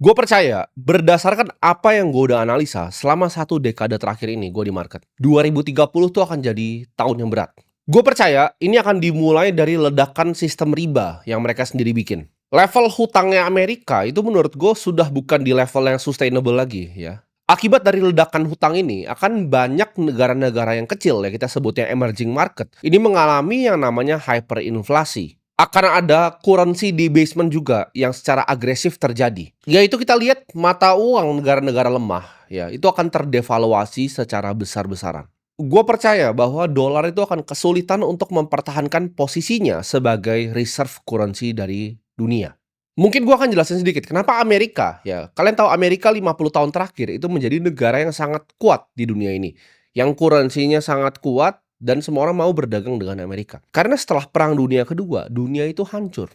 Gue percaya, berdasarkan apa yang gue udah analisa selama 1 dekade terakhir ini gue di market, 2030 tuh akan jadi tahun yang berat. Gue percaya ini akan dimulai dari ledakan sistem riba yang mereka sendiri bikin. Level hutangnya Amerika itu menurut gue sudah bukan di level yang sustainable lagi ya. Akibat dari ledakan hutang ini, akan banyak negara-negara yang kecil ya kita sebutnya emerging market, ini mengalami yang namanya hyperinflasi. Akan ada currency debasement juga yang secara agresif terjadi. Yaitu kita lihat mata uang negara-negara lemah, ya itu akan terdevaluasi secara besar-besaran. Gue percaya bahwa dolar itu akan kesulitan untuk mempertahankan posisinya sebagai reserve currency dari dunia. Mungkin gua akan jelasin sedikit kenapa Amerika ya. Kalian tahu Amerika 50 tahun terakhir itu menjadi negara yang sangat kuat di dunia ini. Yang currency-nya sangat kuat dan semua orang mau berdagang dengan Amerika. Karena setelah Perang Dunia Kedua, dunia itu hancur.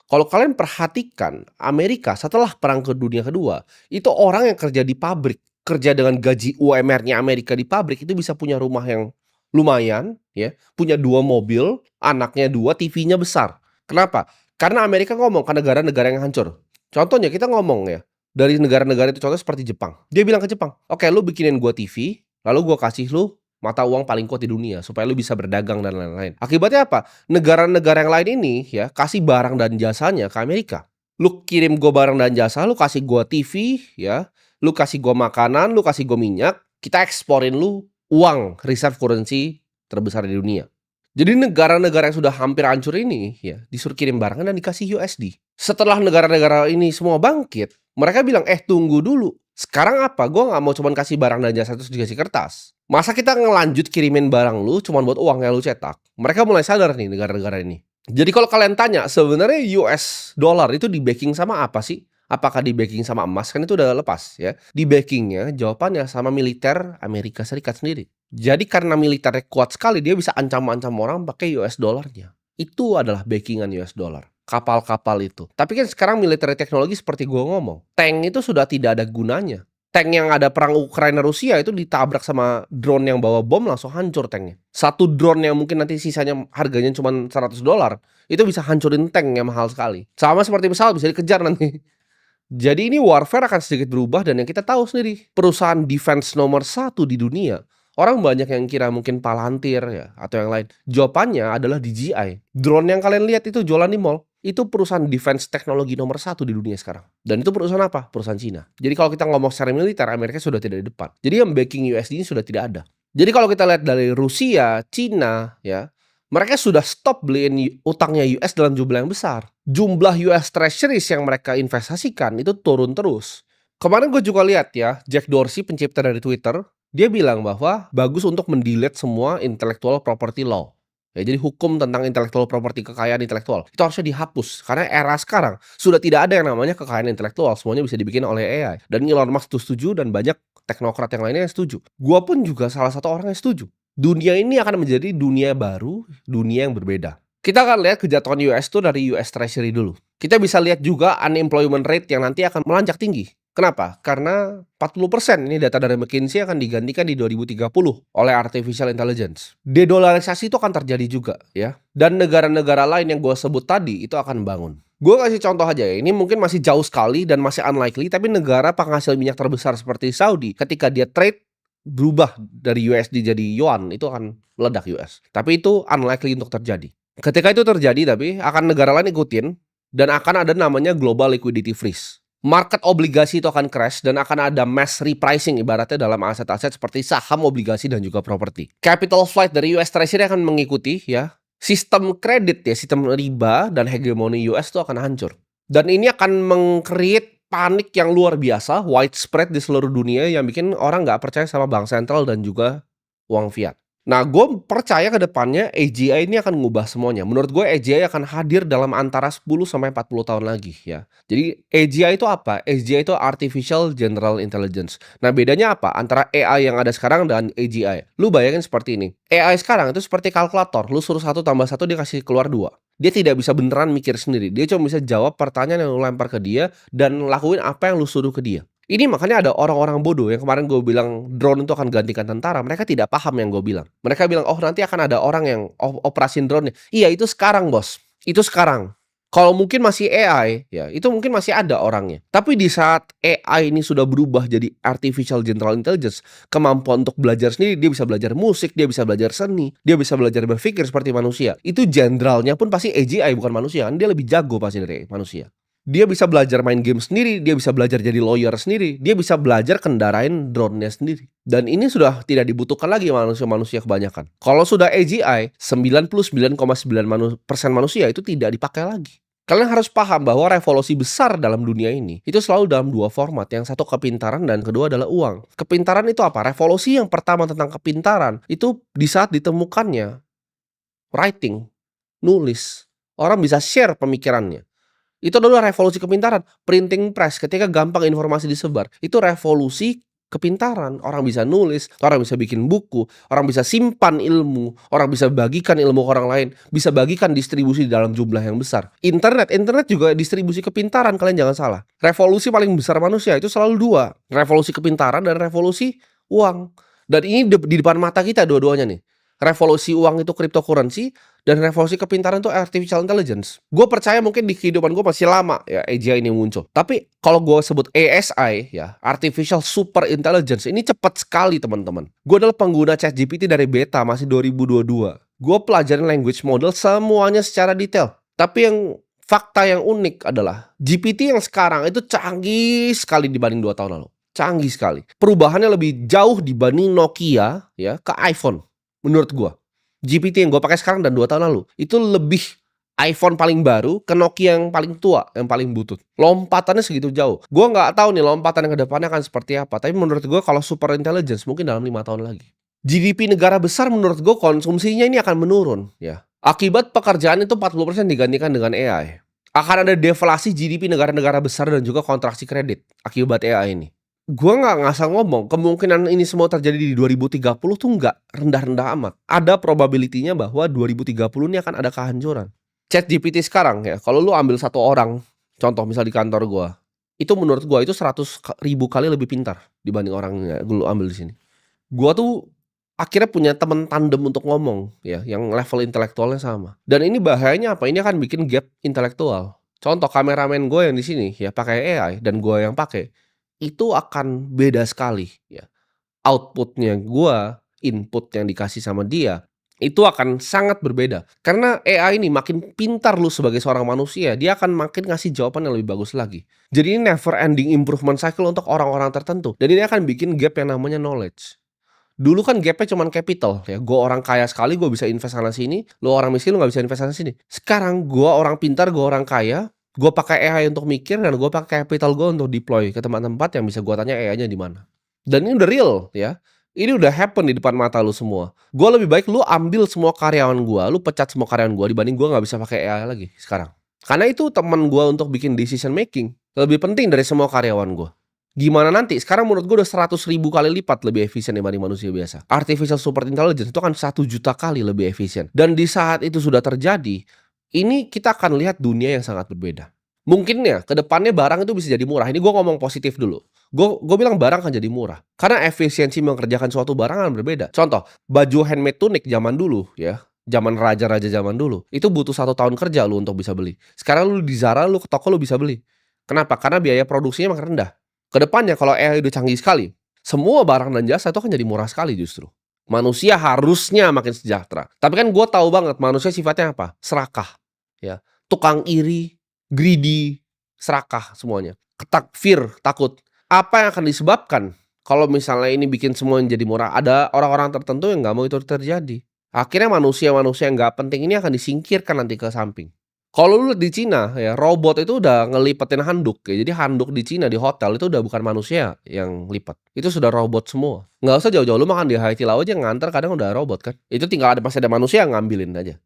Kalau kalian perhatikan, Amerika setelah Perang Dunia Kedua, itu orang yang kerja di pabrik, kerja dengan gaji UMR-nya Amerika di pabrik itu bisa punya rumah yang lumayan, ya, punya 2 mobil, anaknya 2, TV-nya besar. Kenapa? Karena Amerika ngomong ke negara-negara yang hancur. Contohnya kita ngomong ya, dari negara-negara itu contoh seperti Jepang. Dia bilang ke Jepang, "Oke, lu bikinin gua TV, lalu gua kasih lu mata uang paling kuat di dunia supaya lu bisa berdagang dan lain-lain." Akibatnya apa? Negara-negara yang lain ini ya kasih barang dan jasanya ke Amerika. Lu kirim gua barang dan jasa, lu kasih gua TV ya, lu kasih gua makanan, lu kasih gua minyak, kita eksporin lu uang reserve currency terbesar di dunia. Jadi negara-negara yang sudah hampir hancur ini ya disuruh kirim barang dan dikasih USD. Setelah negara-negara ini semua bangkit, mereka bilang, tunggu dulu. Sekarang apa? Gue nggak mau cuman kasih barang dan jasa terus dikasih kertas. Masa kita ngelanjut kirimin barang lu cuman buat uang yang lu cetak?" Mereka mulai sadar nih negara-negara ini. Jadi kalau kalian tanya, sebenarnya US dollar itu di-backing sama apa sih? Apakah di-backing sama emas? Kan itu udah lepas ya. Di-backingnya jawabannya sama militer Amerika Serikat sendiri. Jadi karena militernya kuat sekali, dia bisa ancam-ancam orang pakai US dollarnya. Itu adalah backingan US dollar. Kapal-kapal itu. Tapi kan sekarang militer teknologi seperti gue ngomong, tank itu sudah tidak ada gunanya. Tank yang ada perang Ukraina Rusia itu ditabrak sama drone yang bawa bom langsung hancur tanknya. Satu drone yang mungkin nanti sisanya harganya cuma $100, itu bisa hancurin tank yang mahal sekali. Sama seperti pesawat bisa dikejar nanti. Jadi ini warfare akan sedikit berubah dan yang kita tahu sendiri, perusahaan defense nomor 1 di dunia. Orang banyak yang kira mungkin Palantir ya atau yang lain. Jawabannya adalah DJI. Drone yang kalian lihat itu jualan di mall, itu perusahaan defense teknologi nomor 1 di dunia sekarang. Dan itu perusahaan apa? Perusahaan Cina. Jadi kalau kita ngomong secara militer, Amerika sudah tidak di depan. Jadi yang backing USD ini sudah tidak ada. Jadi kalau kita lihat dari Rusia, Cina, ya, mereka sudah stop beliin utangnya US dalam jumlah yang besar. Jumlah US Treasuries yang mereka investasikan itu turun terus. Kemarin gue juga lihat ya, Jack Dorsey pencipta dari Twitter, dia bilang bahwa bagus untuk mendelete semua intellectual property law. Ya, jadi hukum tentang intellectual property, kekayaan intelektual, itu harusnya dihapus. Karena era sekarang sudah tidak ada yang namanya kekayaan intelektual, semuanya bisa dibikin oleh AI. Dan Elon Musk itu setuju dan banyak teknokrat yang lainnya yang setuju. Gua pun juga salah satu orang yang setuju. Dunia ini akan menjadi dunia baru, dunia yang berbeda. Kita akan lihat kejatuhan US itu dari US Treasury dulu. Kita bisa lihat juga unemployment rate yang nanti akan melonjak tinggi. Kenapa? Karena 40% ini data dari McKinsey akan digantikan di 2030 oleh artificial intelligence. Dedolarisasi itu akan terjadi juga ya. Dan negara-negara lain yang gue sebut tadi itu akan bangun. Gue kasih contoh aja ya, ini mungkin masih jauh sekali dan masih unlikely, tapi negara penghasil minyak terbesar seperti Saudi, ketika dia trade berubah dari USD jadi yuan, itu akan meledak US. Tapi itu unlikely untuk terjadi. Ketika itu terjadi tapi akan negara lain ikutin dan akan ada namanya global liquidity freeze. Market obligasi itu akan crash dan akan ada mass repricing ibaratnya dalam aset-aset seperti saham, obligasi, dan juga properti. Capital flight dari US Treasury akan mengikuti ya. Sistem kredit ya, sistem riba dan hegemoni US itu akan hancur. Dan ini akan meng-create panik yang luar biasa, widespread di seluruh dunia yang bikin orang nggak percaya sama bank sentral dan juga uang fiat. Nah, gue percaya ke depannya AGI ini akan mengubah semuanya. Menurut gue AGI akan hadir dalam antara 10 sampai 40 tahun lagi ya. Jadi AGI itu apa? AGI itu Artificial General Intelligence. Nah, bedanya apa antara AI yang ada sekarang dan AGI? Lu bayangin seperti ini. AI sekarang itu seperti kalkulator. Lu suruh 1 tambah 1 dia kasih keluar 2. Dia tidak bisa beneran mikir sendiri. Dia cuma bisa jawab pertanyaan yang lu lempar ke dia dan lakuin apa yang lu suruh ke dia. Ini makanya ada orang-orang bodoh yang kemarin gue bilang drone itu akan gantikan tentara. Mereka tidak paham yang gue bilang. Mereka bilang, oh nanti akan ada orang yang operasin drone-nya. Iya, itu sekarang bos. Itu sekarang. Kalau mungkin masih AI, ya itu mungkin masih ada orangnya. Tapi di saat AI ini sudah berubah jadi artificial general intelligence, kemampuan untuk belajar sendiri, dia bisa belajar musik, dia bisa belajar seni, dia bisa belajar berpikir seperti manusia. Itu jenderalnya pun pasti AGI bukan manusia, kan dia lebih jago pasti dari manusia. Dia bisa belajar main game sendiri, dia bisa belajar jadi lawyer sendiri, dia bisa belajar kendarain drone-nya sendiri. Dan ini sudah tidak dibutuhkan lagi manusia-manusia kebanyakan. Kalau sudah AGI, 99,9% manusia itu tidak dipakai lagi. Kalian harus paham bahwa revolusi besar dalam dunia ini itu selalu dalam dua format. Yang satu kepintaran dan kedua adalah uang. Kepintaran itu apa? Revolusi yang pertama tentang kepintaran itu di saat ditemukannya writing, nulis. Orang bisa share pemikirannya. Itu adalah revolusi kepintaran. Printing press, ketika gampang informasi disebar. Itu revolusi kepintaran. Orang bisa nulis, orang bisa bikin buku, orang bisa simpan ilmu, orang bisa bagikan ilmu ke orang lain, bisa bagikan distribusi dalam jumlah yang besar. Internet juga distribusi kepintaran, kalian jangan salah. Revolusi paling besar manusia itu selalu dua. Revolusi kepintaran dan revolusi uang. Dan ini di depan mata kita dua-duanya nih. Revolusi uang itu cryptocurrency, dan revolusi kepintaran itu artificial intelligence. Gue percaya mungkin di kehidupan gue masih lama ya AGI ini muncul. Tapi kalau gue sebut ASI ya, artificial super intelligence, ini cepat sekali teman-teman. Gue adalah pengguna ChatGPT dari beta masih 2022. Gue pelajarin language model semuanya secara detail. Tapi yang fakta yang unik adalah GPT yang sekarang itu canggih sekali dibanding 2 tahun lalu. Canggih sekali. Perubahannya lebih jauh dibanding Nokia ya ke iPhone. Menurut gue, GPT yang gue pakai sekarang dan 2 tahun lalu itu lebih iPhone paling baru ke Nokia yang paling tua, yang paling butut. Lompatannya segitu jauh. Gue nggak tahu nih lompatan yang ke depannya akan seperti apa. Tapi menurut gue kalau super intelligence mungkin dalam 5 tahun lagi. GDP negara besar menurut gue konsumsinya ini akan menurun ya. Akibat pekerjaan itu 40% digantikan dengan AI. Akan ada deflasi GDP negara-negara besar dan juga kontraksi kredit akibat AI ini. Gue nggak ngasal ngomong, kemungkinan ini semua terjadi di 2030 tuh nggak rendah-rendah amat. Ada probability-nya bahwa 2030 ini akan ada kehancuran. ChatGPT sekarang ya, kalau lu ambil satu orang, contoh misal di kantor gue, itu menurut gue itu 100.000 kali lebih pintar dibanding orang yang lu ambil di sini. Gue tuh akhirnya punya teman tandem untuk ngomong ya, yang level intelektualnya sama. Dan ini bahayanya apa? Ini akan bikin gap intelektual. Contoh kameramen gue yang di sini ya pakai AI dan gue yang pakai. Itu akan beda sekali ya. Outputnya gua, input yang dikasih sama dia, itu akan sangat berbeda. Karena AI ini makin pintar lu sebagai seorang manusia, dia akan makin ngasih jawaban yang lebih bagus lagi. Jadi ini never ending improvement cycle untuk orang-orang tertentu. Dan ini akan bikin gap yang namanya knowledge. Dulu kan gapnya cuma capital ya. Gua orang kaya sekali, gua bisa invest sana sini. Lu orang miskin, lu gak bisa invest sana sini. Sekarang gua orang pintar, gua orang kaya. Gue pakai AI untuk mikir dan gue pakai capital gue untuk deploy ke tempat-tempat yang bisa gue tanya AI-nya di mana. Dan ini udah real ya. Ini udah happen di depan mata lu semua. Gue lebih baik lu ambil semua karyawan gue, lu pecat semua karyawan gue dibanding gue nggak bisa pakai AI lagi sekarang. Karena itu teman gue untuk bikin decision making lebih penting dari semua karyawan gue. Gimana nanti? Sekarang menurut gue udah 100.000 kali lipat lebih efisien dibanding manusia biasa. Artificial super intelligence itu kan 1 juta kali lebih efisien. Dan di saat itu sudah terjadi, ini kita akan lihat dunia yang sangat berbeda. Mungkin ya, ke depannya barang itu bisa jadi murah. Ini gue ngomong positif dulu. Gue bilang barang akan jadi murah. Karena efisiensi mengerjakan suatu barang akan berbeda. Contoh, baju handmade tunic zaman dulu ya. Zaman raja-raja zaman dulu. Itu butuh 1 tahun kerja lu untuk bisa beli. Sekarang lu di Zara, lu ke toko lu bisa beli. Kenapa? Karena biaya produksinya makin rendah. Ke depannya kalau AI udah canggih sekali, semua barang dan jasa itu akan jadi murah sekali justru. Manusia harusnya makin sejahtera. Tapi kan gue tahu banget manusia sifatnya apa? Serakah. Ya, tukang iri, greedy, serakah semuanya. Fear, takut. Apa yang akan disebabkan kalau misalnya ini bikin semua jadi murah? Ada orang-orang tertentu yang nggak mau itu terjadi. Akhirnya manusia-manusia yang nggak penting ini akan disingkirkan nanti ke samping. Kalau lu lihat di Cina ya, robot itu udah ngelipetin handuk ya. Jadi handuk di Cina di hotel itu udah bukan manusia yang lipat. Itu sudah robot semua. Nggak usah jauh-jauh, lu makan di Haidilao aja nganter kadang udah robot kan. Itu tinggal masih ada manusia yang ngambilin aja.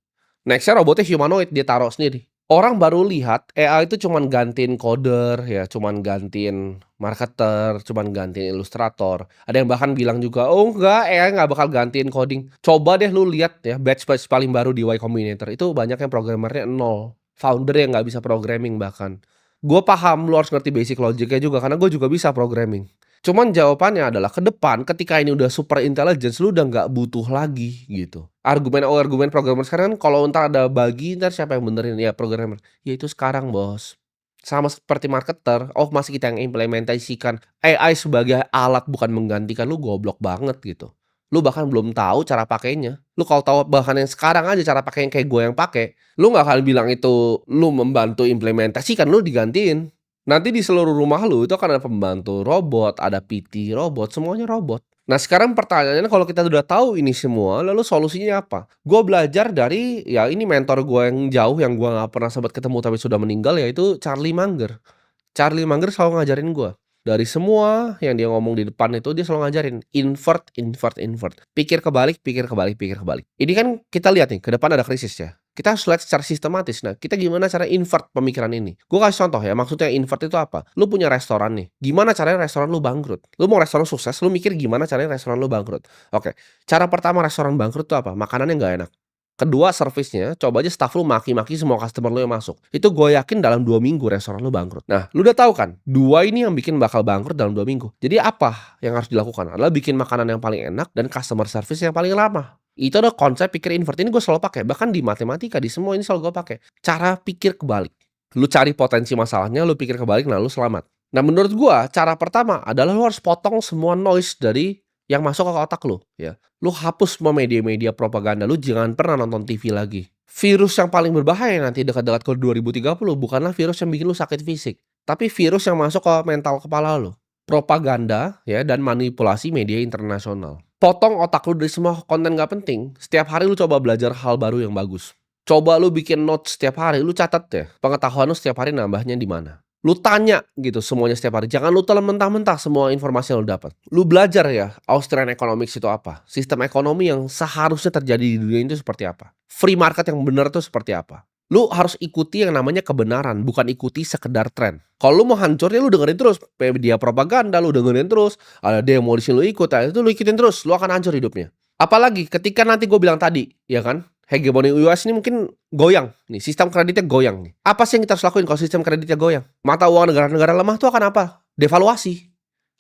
Nextnya robotnya humanoid, dia taruh sendiri. Orang baru lihat AI itu cuman gantiin coder ya, cuman gantiin marketer, cuman gantiin ilustrator. Ada yang bahkan bilang juga, oh enggak, AI nggak bakal gantiin coding. Coba deh lu lihat ya, batch paling baru di Y Combinator itu banyak yang programmernya 0. Founder yang nggak bisa programming bahkan. Gue paham lu harus ngerti basic logiknya juga, karena gue juga bisa programming. Cuman jawabannya adalah ke depan ketika ini udah super intelligence, lu udah nggak butuh lagi gitu. Argumen programmer sekarang kan kalau entar ada bagi, entar siapa yang benerin? Ya programmer. Ya itu sekarang, Bos. Sama seperti marketer, oh masih kita yang implementasikan AI sebagai alat bukan menggantikan, lu goblok banget gitu. Lu bahkan belum tahu cara pakainya. Lu kalau tahu bahkan yang sekarang aja cara pakai yang kayak gue yang pakai, lu nggak akan bilang itu lu membantu implementasikan, lu digantiin. Nanti di seluruh rumah lu itu akan ada pembantu robot, ada PT robot, semuanya robot. Nah sekarang pertanyaannya kalau kita udah tahu ini semua, lalu solusinya apa? Gue belajar dari, ya ini mentor gue yang jauh yang gue nggak pernah sempat ketemu tapi sudah meninggal, yaitu Charlie Munger. Charlie Munger selalu ngajarin gue. Dari semua yang dia ngomong di depan itu dia selalu ngajarin invert, invert, invert. Pikir kebalik, pikir kebalik, pikir kebalik. Ini kan kita lihat nih, ke depan ada krisis ya. Kita harus lihat secara sistematis. Nah, kita gimana cara invert pemikiran ini? Gue kasih contoh ya, maksudnya invert itu apa? Lu punya restoran nih. Gimana caranya restoran lu bangkrut? Lu mau restoran sukses, lu mikir gimana caranya restoran lu bangkrut? Oke, cara pertama restoran bangkrut itu apa? Makanannya nggak enak. Kedua, servisnya, coba aja staff lu maki-maki semua customer lu yang masuk. Itu gue yakin dalam 2 minggu restoran lu bangkrut. Nah, lu udah tahu kan, dua ini yang bikin bakal bangkrut dalam 2 minggu. Jadi apa yang harus dilakukan? Adalah bikin makanan yang paling enak dan customer service yang paling lama. Itu ada konsep pikir invert, ini gue selalu pakai. Bahkan di matematika, di semua ini selalu gue pakai. Cara pikir kebalik. Lu cari potensi masalahnya, lu pikir kebalik, nah lu selamat. Nah, menurut gue, cara pertama adalah lu harus potong semua noise dari yang masuk ke otak lu, ya. Lu hapus semua media-media propaganda, lu jangan pernah nonton TV lagi. Virus yang paling berbahaya nanti dekat-dekat ke 2030 bukanlah virus yang bikin lu sakit fisik, tapi virus yang masuk ke mental kepala lu. Propaganda, ya, dan manipulasi media internasional. Potong otak lu dari semua konten gak penting. Setiap hari lu coba belajar hal baru yang bagus. Coba lu bikin notes setiap hari, lu catat ya. Pengetahuan lu setiap hari nambahnya di mana. Lu tanya gitu semuanya setiap hari. Jangan lu telan mentah-mentah semua informasi yang lu dapat. Lu belajar ya, Austrian Economics itu apa? Sistem ekonomi yang seharusnya terjadi di dunia itu seperti apa? Free market yang benar itu seperti apa? Lu harus ikuti yang namanya kebenaran, bukan ikuti sekedar tren. Kalau lu mau hancur ya lu dengerin terus media propaganda, lu dengerin terus. Ada demo di sini lu ikut, nah, itu lu ikutin terus, lu akan hancur hidupnya. Apalagi ketika nanti gue bilang tadi, ya kan? Hegemoni US ini mungkin goyang nih, sistem kreditnya goyang nih. Apa sih yang kita harus lakuin kalau sistem kreditnya goyang? Mata uang negara-negara lemah tuh akan apa? Devaluasi.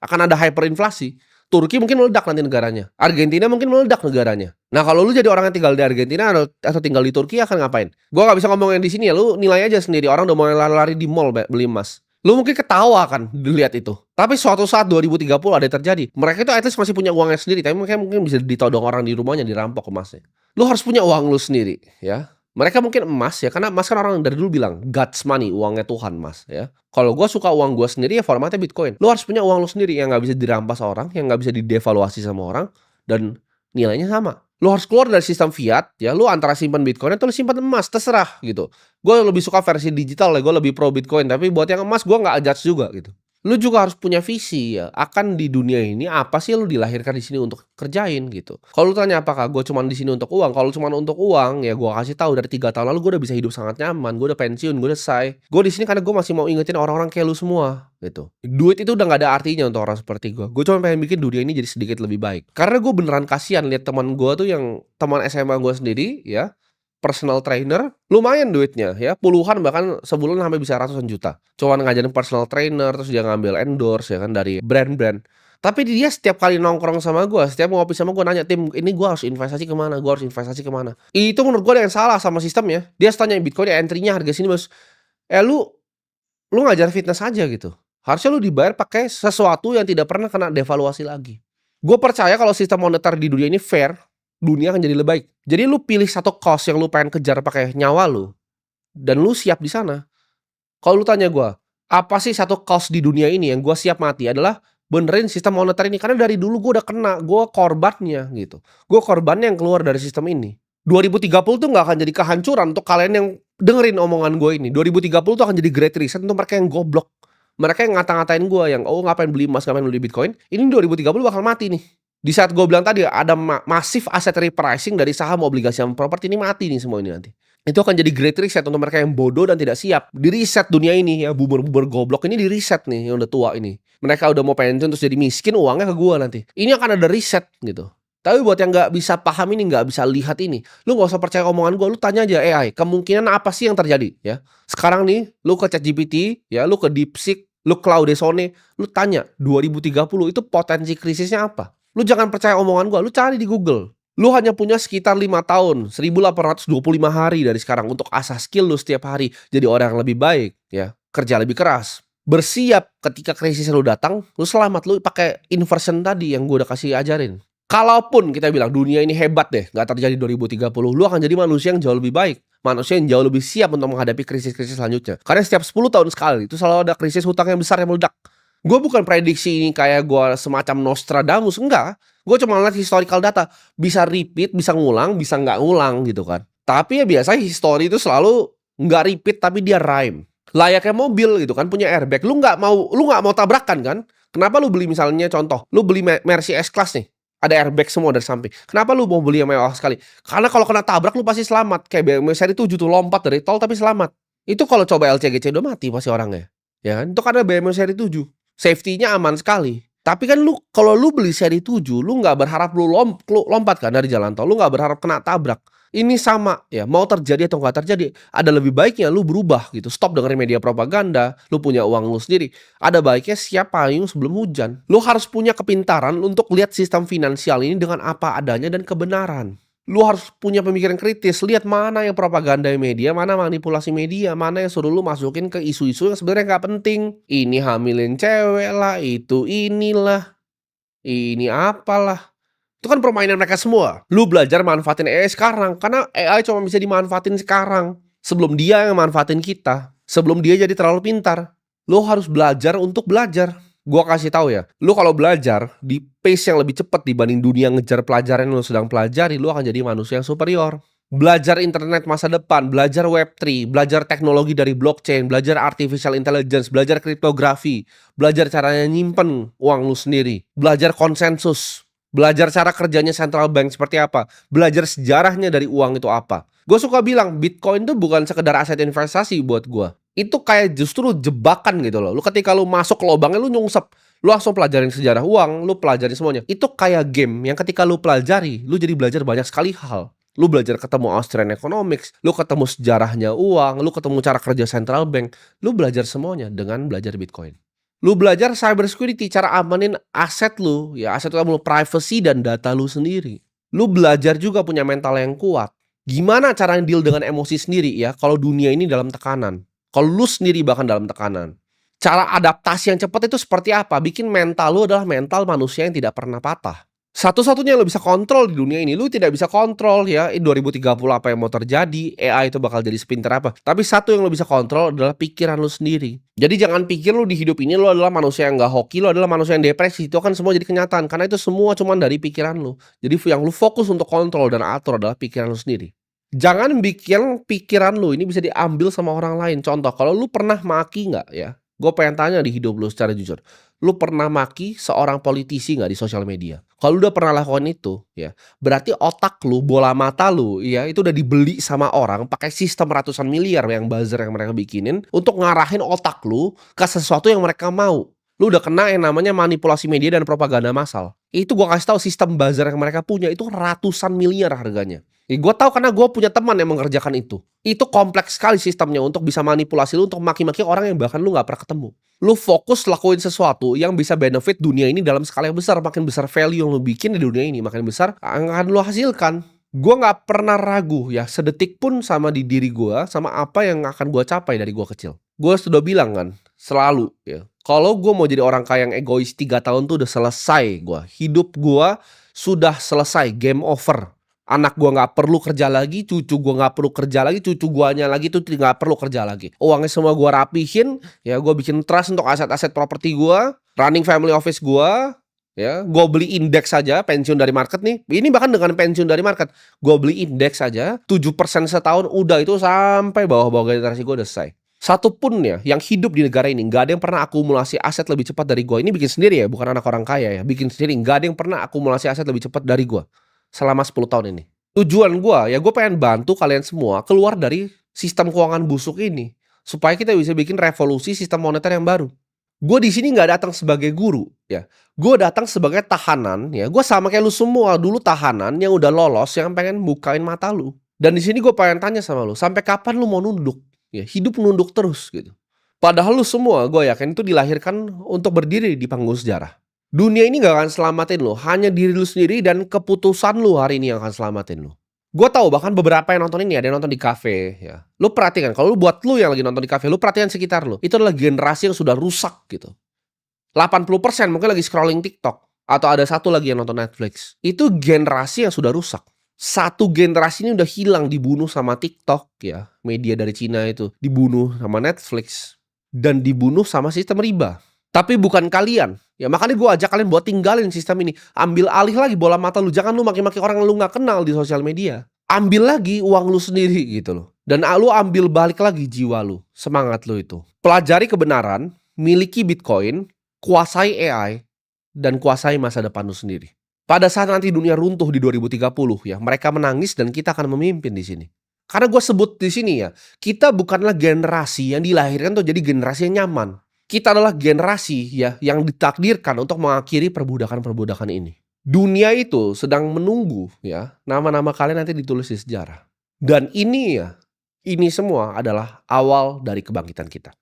Akan ada hyperinflasi. Turki mungkin meledak nanti negaranya. Argentina mungkin meledak negaranya. Nah, kalau lu jadi orang yang tinggal di Argentina atau tinggal di Turki akan ngapain? Gua nggak bisa ngomongin di sini ya, lu nilai aja sendiri. Orang udah mulai lari-lari di mall beli emas. Lu mungkin ketawa kan dilihat itu. Tapi suatu saat 2030 ada yang terjadi. Mereka itu at least masih punya uangnya sendiri, tapi mereka mungkin bisa ditodong orang di rumahnya, dirampok emasnya. Lu harus punya uang lu sendiri, ya. Mereka mungkin emas ya, karena emas kan orang dari dulu bilang God's money, uangnya Tuhan, Mas, ya. Kalau gue suka uang gue sendiri ya formatnya Bitcoin. Lu harus punya uang lu sendiri yang nggak bisa dirampas orang, yang nggak bisa didevaluasi sama orang, dan nilainya sama. Lu harus keluar dari sistem fiat, ya. Lu antara simpan Bitcoin atau lu simpan emas, terserah gitu. Gue lebih suka versi digital ya, gue lebih pro Bitcoin. Tapi buat yang emas gue nggak judge juga gitu. Lu juga harus punya visi ya, akan di dunia ini apa sih lu dilahirkan di sini untuk kerjain gitu. Kalau lu tanya apakah gue cuma di sini untuk uang, kalau cuma untuk uang ya gue kasih tahu dari 3 tahun lalu gue udah bisa hidup sangat nyaman, gue udah pensiun, gue udah selesai. Gue di sini karena gue masih mau ingetin orang-orang kayak lu semua gitu. Duit itu udah nggak ada artinya untuk orang seperti gue. Gue cuma pengen bikin dunia ini jadi sedikit lebih baik. Karena gue beneran kasihan lihat teman gue tuh yang teman SMA gue sendiri ya. Personal trainer, lumayan duitnya ya, puluhan bahkan sebulan sampai bisa ratusan juta. Cuma ngajarin personal trainer, terus dia ngambil endorse ya kan dari brand-brand. Tapi dia setiap kali nongkrong sama gue, setiap ngopi sama gue nanya, Tim, ini gue harus investasi kemana? Gue harus investasi kemana? Itu menurut gue ada yang salah sama sistemnya. Dia tanya Bitcoin ya entry-nya harga sini bos. Lu ngajar fitness aja gitu. Harusnya lu dibayar pakai sesuatu yang tidak pernah kena devaluasi lagi. Gue percaya kalau sistem moneter di dunia ini fair, dunia akan jadi lebih baik. Jadi lu pilih satu cost yang lu pengen kejar pakai nyawa lu, dan lu siap di sana. Kalau lu tanya gue, apa sih satu cost di dunia ini yang gue siap mati adalah benerin sistem moneter ini. Karena dari dulu gue udah kena, gue korbannya gitu. Gue korbannya yang keluar dari sistem ini. 2030 tuh gak akan jadi kehancuran untuk kalian yang dengerin omongan gue ini. 2030 tuh akan jadi great reset untuk mereka yang goblok. Mereka yang ngata-ngatain gue yang, oh ngapain beli emas, ngapain beli Bitcoin. Ini 2030 bakal mati nih. Di saat gue bilang tadi ada masif asset repricing dari saham, obligasi, sama properti, ini mati nih semua ini nanti. Itu akan jadi great reset untuk mereka yang bodoh dan tidak siap. Di reset dunia ini ya, boomer-boomer goblok ini di reset nih yang udah tua ini. Mereka udah mau pensiun terus jadi miskin, uangnya ke gue nanti. Ini akan ada reset gitu. Tapi buat yang nggak bisa paham ini, nggak bisa lihat ini, lu nggak usah percaya omongan gue, lu tanya aja AI, kemungkinan apa sih yang terjadi ya. Sekarang nih, lu ke ChatGPT, ya, lu ke DeepSeek, Lu Claudesone, lu tanya 2030 itu potensi krisisnya apa? Lu jangan percaya omongan gua, lu cari di Google. Lu hanya punya sekitar 5 tahun, 1825 hari dari sekarang untuk asah skill lu setiap hari jadi orang yang lebih baik, ya. Kerja lebih keras. Bersiap ketika krisis lu datang, lu selamat, lu pakai inversion tadi yang gua udah kasih ajarin. Kalaupun kita bilang dunia ini hebat deh, nggak terjadi 2030, lu akan jadi manusia yang jauh lebih baik. Manusia yang jauh lebih siap untuk menghadapi krisis-krisis selanjutnya. Karena setiap 10 tahun sekali, itu selalu ada krisis hutang yang besar yang meledak. Gue bukan prediksi ini kayak gue semacam Nostradamus, enggak. Gue cuma lihat historical data. Bisa repeat, bisa ngulang, bisa nggak ngulang gitu kan. Tapi ya biasanya history itu selalu nggak repeat tapi dia rhyme. Layaknya mobil gitu kan, punya airbag. Lu nggak mau tabrakan kan? Kenapa lu beli misalnya contoh, lu beli Mercy S-Class nih. Ada airbag semua dari samping. Kenapa lu mau beli yang mewah sekali? Karena kalau kena tabrak lu pasti selamat. Kayak BMW seri 7 tuh lompat dari tol tapi selamat. Itu kalau coba LCGC udah mati pasti orangnya. Ya kan? Itu karena BMW seri 7. Safety-nya aman sekali. Tapi kan lu kalau lu beli seri 7, lu nggak berharap lu lompat kan dari jalan tol. Lu nggak berharap kena tabrak. Ini sama ya, mau terjadi atau nggak terjadi, ada lebih baiknya lu berubah gitu. Stop dengerin media propaganda, lu punya uang lu sendiri. Ada baiknya siap payung sebelum hujan. Lu harus punya kepintaran untuk lihat sistem finansial ini dengan apa adanya dan kebenaran. Lu harus punya pemikiran kritis, lihat mana yang propaganda media, mana manipulasi media, mana yang suruh lu masukin ke isu-isu yang sebenarnya nggak penting. Ini hamilin cewek lah, itu inilah, ini apalah. Itu kan permainan mereka semua. Lu belajar manfaatin AI sekarang. Karena AI cuma bisa dimanfaatin sekarang. Sebelum dia yang manfaatin kita. Sebelum dia jadi terlalu pintar. Lu harus belajar untuk belajar. Gua kasih tahu ya. Lu kalau belajar di pace yang lebih cepat dibanding dunia ngejar pelajaran yang lu sedang pelajari, lu akan jadi manusia yang superior. Belajar internet masa depan, belajar Web3, belajar teknologi dari blockchain, belajar artificial intelligence, belajar kriptografi, belajar caranya nyimpen uang lu sendiri, belajar konsensus. Belajar cara kerjanya central bank seperti apa. Belajar sejarahnya dari uang itu apa. Gue suka bilang Bitcoin itu bukan sekedar aset investasi buat gue. Itu kayak justru jebakan gitu loh. Lu ketika lu masuk ke lubangnya lu nyungsep. Lu langsung pelajarin sejarah uang. Lu pelajarin semuanya. Itu kayak game yang ketika lu pelajari, lu jadi belajar banyak sekali hal. Lu belajar ketemu Austrian Economics. Lu ketemu sejarahnya uang. Lu ketemu cara kerja central bank. Lu belajar semuanya dengan belajar Bitcoin. Lu belajar cyber security, cara amanin aset lu, ya aset lu, privacy dan data lu sendiri. Lu belajar juga punya mental yang kuat. Gimana cara deal dengan emosi sendiri ya kalau dunia ini dalam tekanan. Kalau lu sendiri bahkan dalam tekanan. Cara adaptasi yang cepat itu seperti apa? Bikin mental lu adalah mental manusia yang tidak pernah patah. Satu-satunya yang lo bisa kontrol di dunia ini, lu tidak bisa kontrol ya 2030 apa yang mau terjadi, AI itu bakal jadi sepintar apa. Tapi satu yang lo bisa kontrol adalah pikiran lu sendiri. Jadi jangan pikir lu di hidup ini lu adalah manusia yang gak hoki, lu adalah manusia yang depresi. Itu kan semua jadi kenyataan, karena itu semua cuma dari pikiran lu. Jadi yang lu fokus untuk kontrol dan atur adalah pikiran lu sendiri. Jangan bikin pikiran lu ini bisa diambil sama orang lain. Contoh, kalau lu pernah maki nggak ya? Gue pengen tanya di hidup lu secara jujur. Lu pernah maki seorang politisi nggak di sosial media? Kalau lu udah pernah lakukan itu, ya, berarti otak lu, bola mata lu, ya, itu udah dibeli sama orang pakai sistem ratusan miliar yang buzzer yang mereka bikinin untuk ngarahin otak lu ke sesuatu yang mereka mau. Lu udah kena yang namanya manipulasi media dan propaganda massal. Itu gua kasih tahu sistem buzzer yang mereka punya itu ratusan miliar harganya. Ya, gue tahu karena gue punya teman yang mengerjakan itu. Itu kompleks sekali sistemnya untuk bisa manipulasi lu untuk maki-maki orang yang bahkan lu nggak pernah ketemu. Lu fokus lakuin sesuatu yang bisa benefit dunia ini dalam skala yang besar. Makin besar value yang lu bikin di dunia ini, makin besar akan lu hasilkan. Gue nggak pernah ragu ya sedetik pun sama di diri gue, sama apa yang akan gue capai dari gue kecil. Gue sudah bilang kan, selalu ya. Kalau gue mau jadi orang kaya yang egois 3 tahun tuh udah selesai gue. Hidup gue sudah selesai, game over. Anak gue nggak perlu kerja lagi, cucu gue nggak perlu kerja lagi, cucu guanya lagi tuh nggak perlu kerja lagi. Uangnya semua gue rapihin, ya gue bikin trust untuk aset-aset properti gue, running family office gue, ya gue beli indeks saja, pensiun dari market nih. Ini bahkan dengan pensiun dari market, gue beli indeks saja, 7% setahun udah itu sampai bawah-bawah generasi gue udah selesai. Satu pun ya yang hidup di negara ini nggak ada yang pernah akumulasi aset lebih cepat dari gue. Ini bikin sendiri ya, bukan anak orang kaya ya, bikin sendiri. Nggak ada yang pernah akumulasi aset lebih cepat dari gue selama 10 tahun ini. Tujuan gue, ya gue pengen bantu kalian semua keluar dari sistem keuangan busuk ini. Supaya kita bisa bikin revolusi sistem moneter yang baru. Gue di sini nggak datang sebagai guru, ya. Gue datang sebagai tahanan, ya. Gue sama kayak lu semua dulu tahanan yang udah lolos, yang pengen bukain mata lu. Dan di sini gue pengen tanya sama lu, sampai kapan lu mau nunduk? Ya, hidup nunduk terus gitu. Padahal lu semua gue yakin itu dilahirkan untuk berdiri di panggung sejarah. Dunia ini gak akan selamatin lu, hanya diri lu sendiri dan keputusan lu hari ini yang akan selamatin lu. Gue tahu bahkan beberapa yang nonton ini ada yang nonton di kafe ya. Lu perhatikan kalau lu buat lu yang lagi nonton di kafe, lu perhatikan sekitar lu. Itu adalah generasi yang sudah rusak gitu. 80% mungkin lagi scrolling TikTok atau ada satu lagi yang nonton Netflix. Itu generasi yang sudah rusak. Satu generasi ini udah hilang dibunuh sama TikTok ya. Media dari Cina itu dibunuh sama Netflix dan dibunuh sama sistem riba. Tapi bukan kalian. Ya makanya gue ajak kalian buat tinggalin sistem ini. Ambil alih lagi bola mata lu. Jangan lu maki-maki orang yang lu gak kenal di sosial media. Ambil lagi uang lu sendiri gitu loh. Dan lu ambil balik lagi jiwa lu. Semangat lu itu. Pelajari kebenaran. Miliki Bitcoin. Kuasai AI. Dan kuasai masa depan lu sendiri. Pada saat nanti dunia runtuh di 2030 ya. Mereka menangis dan kita akan memimpin di sini. Karena gue sebut di sini ya. Kita bukanlah generasi yang dilahirkan tuh jadi generasi yang nyaman. Kita adalah generasi ya yang ditakdirkan untuk mengakhiri perbudakan-perbudakan ini. Dunia itu sedang menunggu ya nama-nama kalian nanti ditulis di sejarah. Dan ini ya, ini semua adalah awal dari kebangkitan kita.